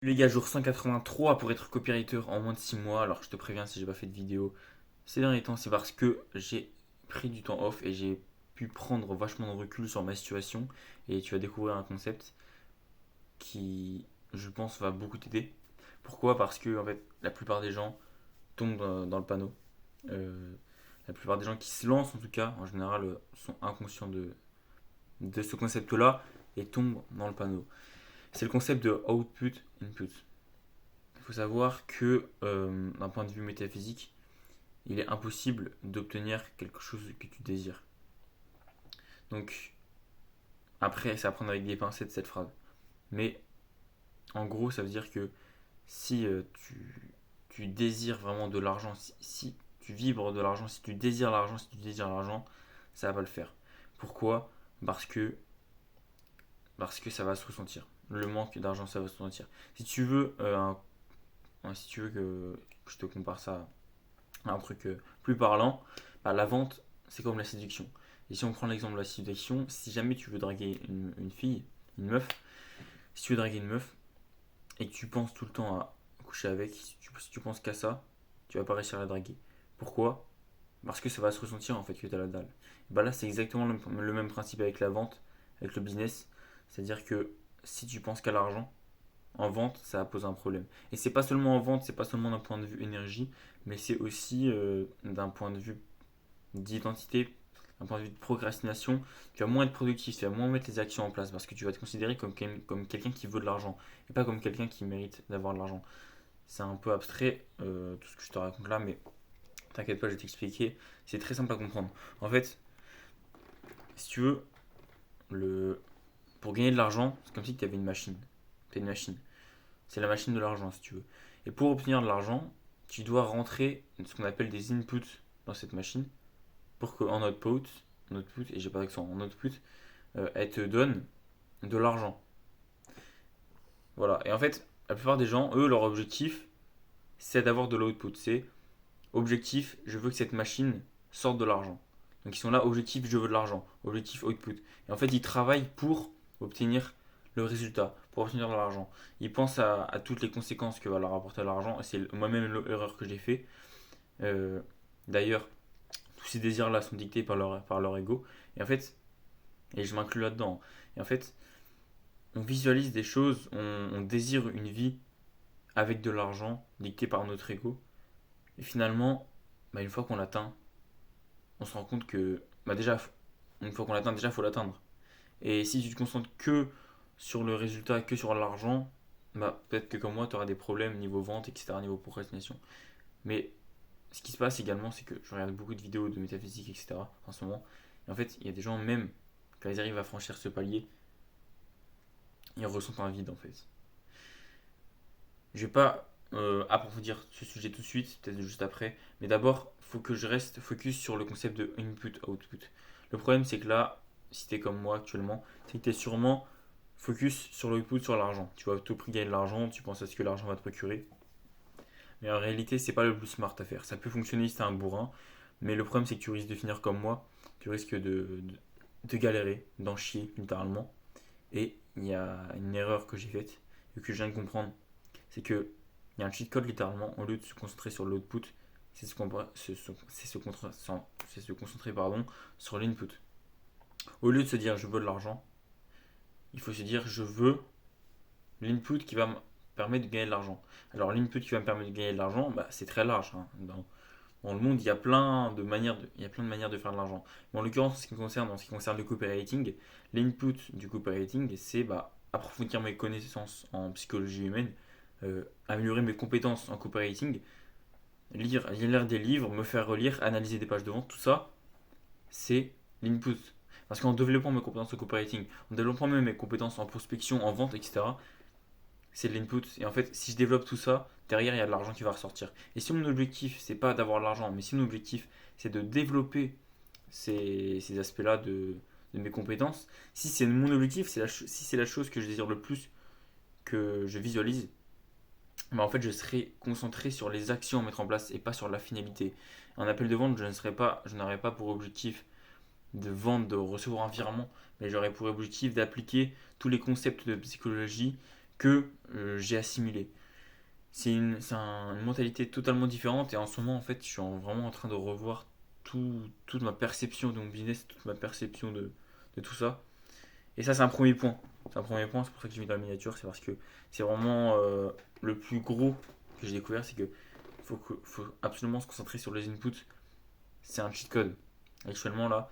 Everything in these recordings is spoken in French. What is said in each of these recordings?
Les gars, jour 183 pour être copywriter en moins de 6 mois. Alors je te préviens si j'ai pas fait de vidéo ces derniers temps, c'est parce que j'ai pris du temps off et j'ai pu prendre vachement de recul sur ma situation. Et tu vas découvrir un concept qui, je pense, va beaucoup t'aider. Pourquoi? Parce que en fait, la plupart des gens tombent dans le panneau. Euh, la plupart des gens qui se lancent, en tout cas, en général, sont inconscients de ce concept-là et tombent dans le panneau. C'est le concept de output-input. Il faut savoir que d'un point de vue métaphysique, il est impossible d'obtenir quelque chose que tu désires. Donc après, c'est à prendre avec des pincettes cette phrase. Mais en gros, ça veut dire que si tu désires vraiment de l'argent, si tu vibres de l'argent, si tu désires l'argent, ça va pas le faire. Pourquoi? Parce que, parce que ça va se ressentir. Le manque d'argent, ça va se ressentir. Si tu veux, si tu veux que je te compare ça un truc plus parlant, bah, la vente, c'est comme la séduction. Et si on prend l'exemple de la séduction, si jamais tu veux draguer une fille, une meuf, si tu veux draguer une meuf et que tu penses tout le temps à coucher avec, si tu penses qu'à ça, tu vas pas réussir à la draguer. Pourquoi? Parce que ça va se ressentir en fait que tu as la dalle. Et bah là, c'est exactement le même principe avec la vente, avec le business. C'est-à-dire que si tu penses qu'à l'argent, en vente, ça va poser un problème. Et c'est pas seulement en vente, c'est pas seulement d'un point de vue énergie, mais c'est aussi d'un point de vue d'identité, d'un point de vue de procrastination. Tu vas moins être productif, tu vas moins mettre les actions en place parce que tu vas te considérer comme quelqu'un qui veut de l'argent et pas comme quelqu'un qui mérite d'avoir de l'argent. C'est un peu abstrait tout ce que je te raconte là, mais t'inquiète pas, je vais t'expliquer. C'est très simple à comprendre. En fait, si tu veux, le... pour gagner de l'argent, c'est comme si tu avais une machine. Tu as une machine. C'est la machine de l'argent, si tu veux. Et pour obtenir de l'argent, tu dois rentrer ce qu'on appelle des inputs dans cette machine pour qu'en output, et j'ai pas d'accent, en output, elle te donne de l'argent. Voilà. Et en fait, la plupart des gens, eux, leur objectif, c'est d'avoir de l'output. C'est objectif, je veux que cette machine sorte de l'argent. Donc ils sont là, objectif, je veux de l'argent. Objectif, output. Et en fait, ils travaillent pour obtenir le résultat, pour obtenir de l'argent. Ils pensent à toutes les conséquences que va leur apporter l'argent. Et c'est moi-même l'erreur que j'ai fait. Euh, D'ailleurs, tous ces désirs-là sont dictés par leur ego. Et en fait, et je m'inclus là-dedans. Et en fait, on visualise des choses, on désire une vie avec de l'argent dictée par notre ego. Et finalement, bah, une fois qu'on l'atteint, on se rend compte que bah, déjà, une fois qu'on l'atteint, déjà, il faut l'atteindre. Et si tu te concentres que sur le résultat, que sur l'argent, bah, peut-être que comme moi, tu auras des problèmes niveau vente, etc., niveau procrastination. Mais ce qui se passe également, c'est que je regarde beaucoup de vidéos de métaphysique, etc., en ce moment. Et en fait, il y a des gens, même quand ils arrivent à franchir ce palier, ils ressentent un vide, en fait. Je vais pas approfondir ce sujet tout de suite, peut-être juste après. Mais d'abord, il faut que je reste focus sur le concept de input-output. Le problème, c'est que là, si tu es comme moi actuellement, c'est que tu es sûrement focus sur l'output, sur l'argent. Tu vas à tout prix gagner de l'argent, tu penses à ce que l'argent va te procurer. Mais en réalité, c'est pas le plus smart à faire. Ça peut fonctionner si tu un bourrin, mais le problème, c'est que tu risques de finir comme moi. Tu risques de galérer, d'en chier littéralement. Et il y a une erreur que j'ai faite et que je viens de comprendre, c'est que il y a un cheat code littéralement, au lieu de se concentrer sur l'output, c'est se concentrer sur l'input. Au lieu de se dire je veux de l'argent, il faut se dire je veux l'input qui va me permettre de gagner de l'argent. Alors l'input qui va me permettre de gagner de l'argent, bah, c'est très large, hein. Dans le monde, il y a plein de manières de faire de l'argent. Mais en l'occurrence, en ce qui concerne le copywriting, l'input du copywriting, c'est bah, approfondir mes connaissances en psychologie humaine, améliorer mes compétences en copywriting, lire des livres, me faire relire, analyser des pages de vente, tout ça, c'est l'input. Parce qu'en développant mes compétences en copywriting, en développant même mes compétences en prospection, en vente, etc., c'est de l'input. Et en fait, si je développe tout ça, derrière, il y a de l'argent qui va ressortir. Et si mon objectif, c'est pas d'avoir de l'argent, mais si mon objectif, c'est de développer ces aspects-là de mes compétences, si c'est mon objectif, si c'est la chose que je désire le plus, que je visualise, bah en fait, je serai concentré sur les actions à mettre en place et pas sur la finalité. Un appel de vente, je n'aurais pas pour objectif de vendre, de recevoir un virement, mais j'aurais pour objectif d'appliquer tous les concepts de psychologie que j'ai assimilé. Une mentalité totalement différente et en ce moment en fait je suis vraiment en train de revoir toute ma perception de mon business, toute ma perception de tout ça. Et ça c'est un premier point. C'est un premier point, c'est pour ça que j'ai mis dans la miniature, c'est parce que c'est vraiment le plus gros que j'ai découvert, c'est que faut absolument se concentrer sur les inputs. C'est un cheat code. Actuellement là,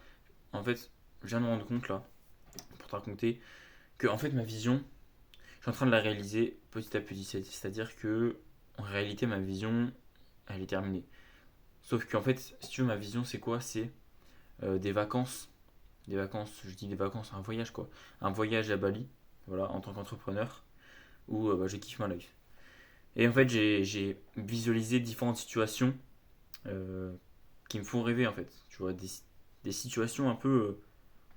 en fait, je viens de me rendre compte là, pour te raconter, que en fait ma vision, je suis en train de la réaliser petit à petit. C'est-à-dire que en réalité ma vision, elle est terminée. Sauf qu'en fait, si tu veux, ma vision c'est quoi? C'est des vacances. Des vacances, je dis des vacances, un voyage quoi. Un voyage à Bali, voilà, en tant qu'entrepreneur, où je kiffe ma life. Et en fait, j'ai visualisé différentes situations euh, qui me font rêver en fait. Tu vois, des situations un peu.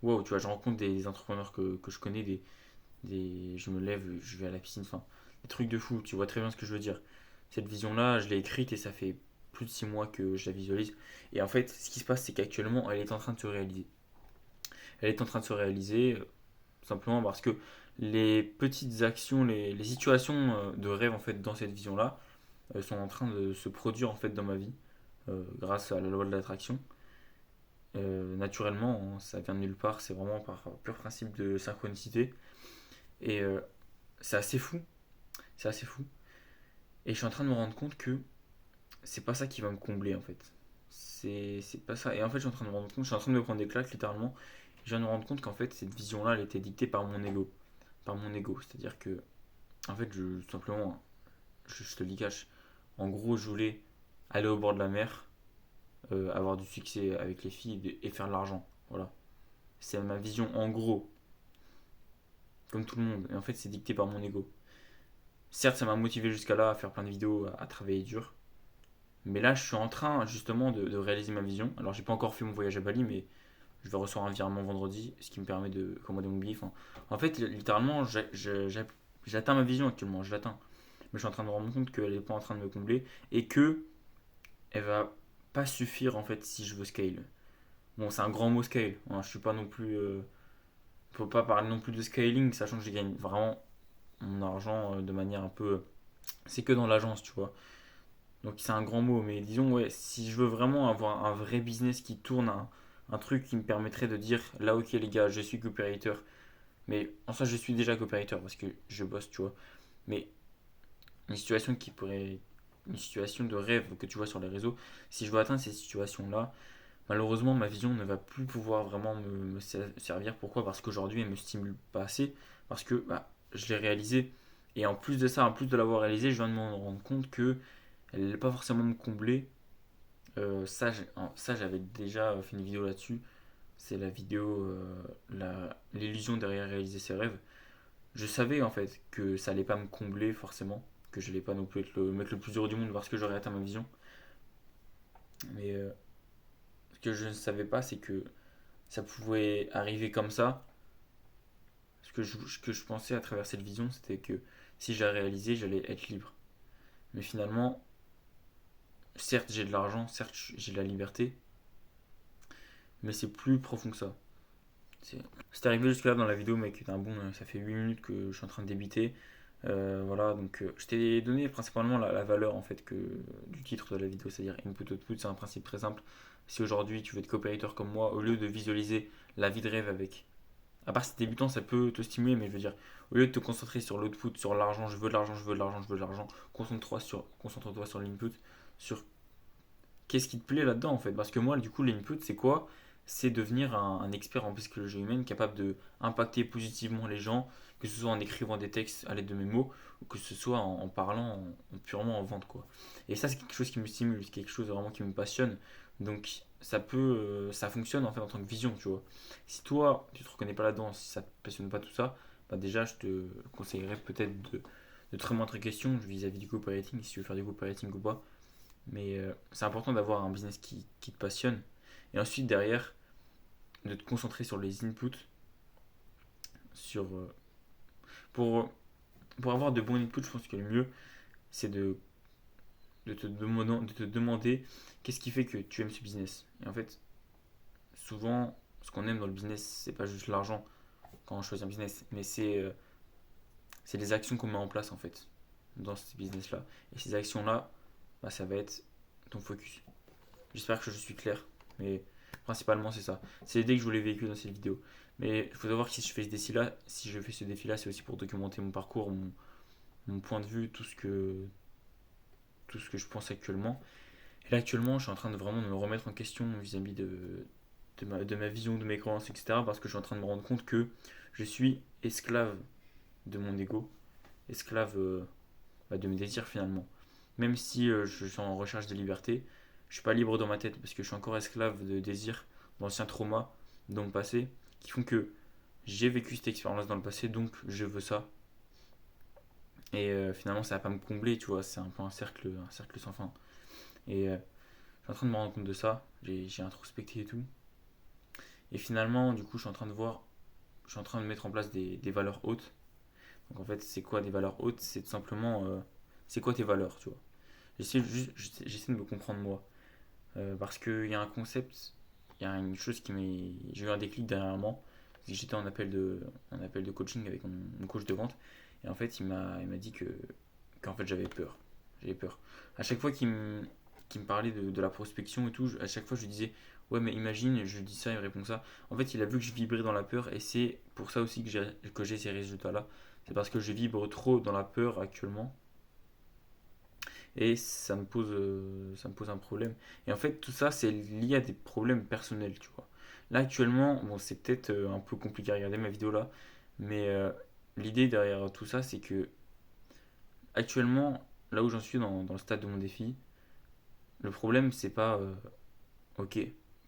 Wow, tu vois, je rencontre des entrepreneurs que je connais, je me lève, je vais à la piscine, enfin, des trucs de fou, tu vois très bien ce que je veux dire. Cette vision-là, je l'ai écrite et ça fait plus de 6 mois que je la visualise. Et en fait, ce qui se passe, c'est qu'actuellement, elle est en train de se réaliser. Elle est en train de se réaliser simplement parce que les petites actions, les situations de rêve en fait dans cette vision-là sont en train de se produire en fait dans ma vie grâce à la loi de l'attraction. Naturellement, hein, ça vient de nulle part, c'est vraiment par pur principe de synchronicité. Et c'est assez fou, c'est assez fou. Et je suis en train de me rendre compte que c'est pas ça qui va me combler en fait. C'est pas ça. Et en fait, je suis en train de me rendre compte, je suis en train de me prendre des claques littéralement. Je viens de me rendre compte qu'en fait, cette vision-là, elle était dictée par mon ego. Par mon ego. C'est-à-dire que, en fait, tout simplement, je te le cache. En gros, je voulais aller au bord de la mer, avoir du succès avec les filles et faire de l'argent. Voilà. C'est ma vision en gros, comme tout le monde. Et en fait, c'est dicté par mon ego. Certes, ça m'a motivé jusqu'à là à faire plein de vidéos, à travailler dur. Mais là, je suis en train justement de réaliser ma vision. Alors, j'ai pas encore fait mon voyage à Bali, mais je vais recevoir un virement vendredi, ce qui me permet de commander mon billet. Enfin, en fait, littéralement, j'atteins ma vision actuellement, je l'atteins. Mais je suis en train de me rendre compte qu'elle n'est pas en train de me combler et que elle va pas suffire en fait si je veux scale. Bon, c'est un grand mot scale. Hein, je suis pas non plus. Faut pas parler non plus de scaling, sachant que je gagne vraiment mon argent de manière un peu. C'est que dans l'agence, tu vois. Donc c'est un grand mot, mais disons, ouais, si je veux vraiment avoir un vrai business qui tourne, un truc qui me permettrait de dire, là ok les gars, je suis copywriter, mais en soi je suis déjà copywriter parce que je bosse, tu vois, mais une situation qui pourrait, une situation de rêve que tu vois sur les réseaux, si je veux atteindre ces situations-là, malheureusement ma vision ne va plus pouvoir vraiment me servir. Pourquoi? Parce qu'aujourd'hui elle me stimule pas assez, parce que bah, je l'ai réalisé, et en plus de ça, en plus de l'avoir réalisé, je viens de me rendre compte que elle n'allait pas forcément me combler. Ça, j'avais déjà fait une vidéo là-dessus. C'est la vidéo l'illusion derrière réaliser ses rêves. Je savais en fait que ça allait pas me combler forcément, que je n'allais pas non plus être le mec le plus heureux du monde parce que j'aurais atteint ma vision. Mais ce que je ne savais pas, c'est que ça pouvait arriver comme ça. Ce que je pensais à travers cette vision, c'était que si j'ai réalisé, j'allais être libre. Mais finalement, certes j'ai de l'argent, certes j'ai de la liberté, mais c'est plus profond que ça. C'est arrivé jusque-là dans la vidéo, mec. Ça fait 8 minutes que je suis en train de débiter. Voilà, donc je t'ai donné principalement la valeur en fait du titre de la vidéo, c'est-à-dire input-output. C'est un principe très simple. Si aujourd'hui tu veux être copywriter comme moi, au lieu de visualiser la vie de rêve avec. À part si t'es débutant, ça peut te stimuler, mais je veux dire, au lieu de te concentrer sur l'output, sur l'argent, je veux de l'argent, je veux de l'argent, je veux de l'argent, concentre-toi sur l'input, sur qu'est-ce qui te plaît là-dedans en fait. Parce que moi, du coup, l'input, c'est quoi? C'est devenir un expert en psychologie humaine capable de impacter positivement les gens, que ce soit en écrivant des textes à l'aide de mes mots, ou que ce soit en parlant purement en vente quoi. Et ça, c'est quelque chose qui me stimule, c'est quelque chose vraiment qui me passionne. Donc ça fonctionne en fait en tant que vision, tu vois. Si toi, tu te reconnais pas là-dedans, si ça te passionne pas tout ça, bah déjà, je te conseillerais peut-être de te remettre en question vis-à-vis du copywriting, si tu veux faire du copywriting ou pas. Mais c'est important d'avoir un business qui te passionne. Et ensuite, derrière, de te concentrer sur les inputs. Sur, pour, pour avoir de bons inputs, je pense que le mieux, c'est de te demander qu'est-ce qui fait que tu aimes ce business. Et en fait, souvent, ce qu'on aime dans le business, c'est pas juste l'argent quand on choisit un business, mais c'est c'est les actions qu'on met en place en fait dans ce business-là. Et ces actions-là, bah, ça va être ton focus. J'espère que je suis clair, mais principalement c'est ça. C'est l'idée que je voulais véhiculer dans cette vidéo. Mais il faut savoir que si je fais ce défi-là, c'est aussi pour documenter mon parcours, mon point de vue, tout ce que je pense actuellement. Et là actuellement, je suis en train de vraiment de me remettre en question vis-à-vis de ma vision, de mes croyances, etc. Parce que je suis en train de me rendre compte que je suis esclave de mon ego, esclave bah, de mes désirs finalement. Même si je suis en recherche de liberté, je suis pas libre dans ma tête parce que je suis encore esclave de désirs, d'anciens traumas dans mon passé qui font que j'ai vécu cette expérience dans le passé, donc je veux ça. Et finalement, ça va pas me combler, tu vois, c'est un peu un cercle sans fin. Et je suis en train de me rendre compte de ça, j'ai introspecté et tout. Et finalement, du coup, je suis en train de mettre en place des valeurs hautes. Donc en fait, c'est quoi des valeurs hautes? C'est tout simplement, c'est quoi tes valeurs, tu vois. J'essaie de me comprendre moi. Parce qu'il y a un concept, il y a une chose qui m'est. J'ai eu un déclic dernièrement. J'étais en appel de coaching avec mon coach de vente. Et en fait, il m'a dit qu'en fait, j'avais peur. J'avais peur. À chaque fois qu'il me parlait de la prospection et tout, à chaque fois, je lui disais, ouais, mais imagine, je lui dis ça, il me répond ça. En fait, il a vu que je vibrais dans la peur et c'est pour ça aussi que j'ai ces résultats-là. C'est parce que je vibre trop dans la peur actuellement et ça me pose un problème. Et en fait, tout ça, c'est lié à des problèmes personnels, tu vois. Là, actuellement, bon, c'est peut-être un peu compliqué à regarder ma vidéo là, mais l'idée derrière tout ça, c'est que actuellement, là où j'en suis dans le stade de mon défi, le problème, c'est pas, ok,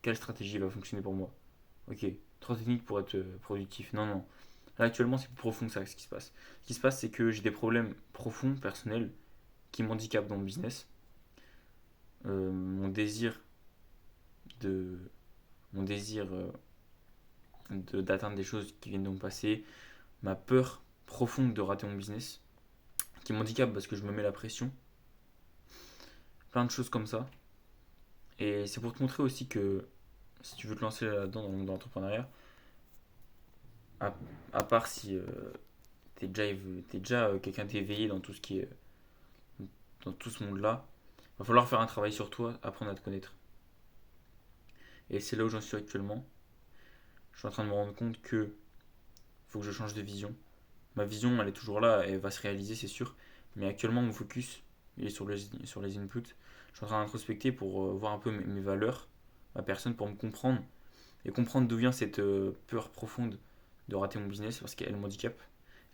quelle stratégie va fonctionner pour moi? Ok, trois techniques pour être productif. Non, non. Là, actuellement, c'est plus profond que ça, ce qui se passe. Ce qui se passe, c'est que j'ai des problèmes profonds, personnels, qui m'handicapent dans mon business. Mon désir de mon désir d'atteindre des choses qui viennent de mon passé, ma peur profonde de rater mon business, qui m'handicape parce que je me mets la pression, plein de choses comme ça. Et c'est pour te montrer aussi que si tu veux te lancer là-dedans dans l'entrepreneuriat, à, à part si t'es déjà quelqu'un d'éveillé dans tout ce qui est dans tout ce monde-là, va falloir faire un travail sur toi, apprendre à te connaître. Et c'est là où j'en suis actuellement. Je suis en train de me rendre compte que faut que je change de vision. Ma vision, elle est toujours là, elle va se réaliser, c'est sûr. Mais actuellement, mon focus, il est sur les inputs. Je suis en train d'introspecter pour voir un peu mes valeurs, ma personne, pour me comprendre et comprendre d'où vient cette peur profonde de rater mon business parce qu'elle m'handicape.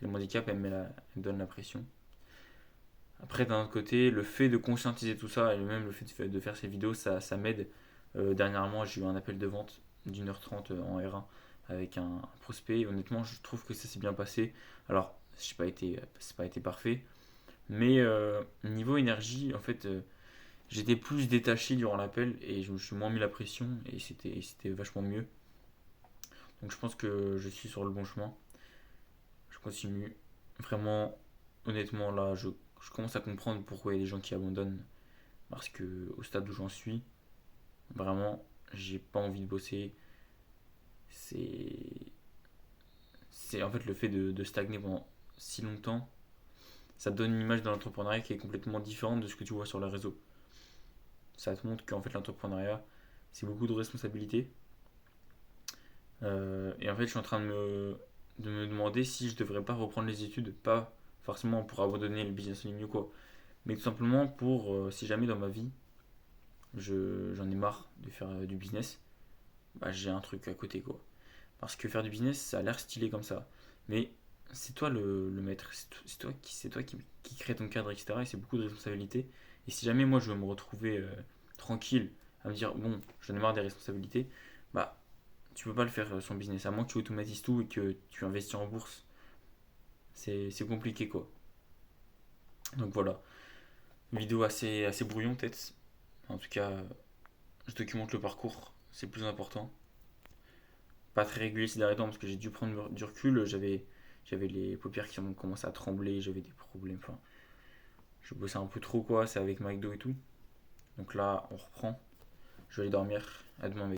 Et le handicap, elle me donne la pression. Après, d'un autre côté, le fait de conscientiser tout ça et même le fait de faire ces vidéos, ça m'aide. Dernièrement, j'ai eu un appel de vente d'1h30 en R1 avec un prospect. Et honnêtement, je trouve que ça s'est bien passé. Alors, c'est pas été parfait, mais niveau énergie, en fait, j'étais plus détaché durant l'appel et je me suis moins mis la pression et c'était vachement mieux. Donc, je pense que je suis sur le bon chemin. Je continue. Vraiment, honnêtement, là, je commence à comprendre pourquoi il y a des gens qui abandonnent. Parce que au stade où j'en suis, vraiment, j'ai pas envie de bosser. C'est, c'est en fait le fait de stagner pendant si longtemps, ça te donne une image de l'entrepreneuriat qui est complètement différente de ce que tu vois sur les réseaux. Ça te montre qu'en fait l'entrepreneuriat, c'est beaucoup de responsabilités. Et en fait, je suis en train de me demander si je devrais pas reprendre les études, pas forcément pour abandonner le business en ligne ou quoi, mais tout simplement pour, si jamais dans ma vie, j'en ai marre de faire du business, bah, j'ai un truc à côté quoi. Parce que faire du business, ça a l'air stylé comme ça. Mais c'est toi le maître, c'est toi qui crée ton cadre, etc. Et c'est beaucoup de responsabilités. Et si jamais moi je veux me retrouver tranquille, à me dire, bon, j'en ai marre des responsabilités, bah tu peux pas le faire son business. À moins que tu automatises tout et que tu investis en bourse. C'est compliqué quoi. Donc voilà, une vidéo assez brouillon peut-être. En tout cas, je documente le parcours, c'est le plus important. Pas très régulier ces derniers temps parce que j'ai dû prendre du recul. J'avais les paupières qui ont commencé à trembler, j'avais des problèmes. Enfin, je bossais un peu trop quoi, c'est avec McDo et tout. Donc là, on reprend. Je vais aller dormir. À demain, mec.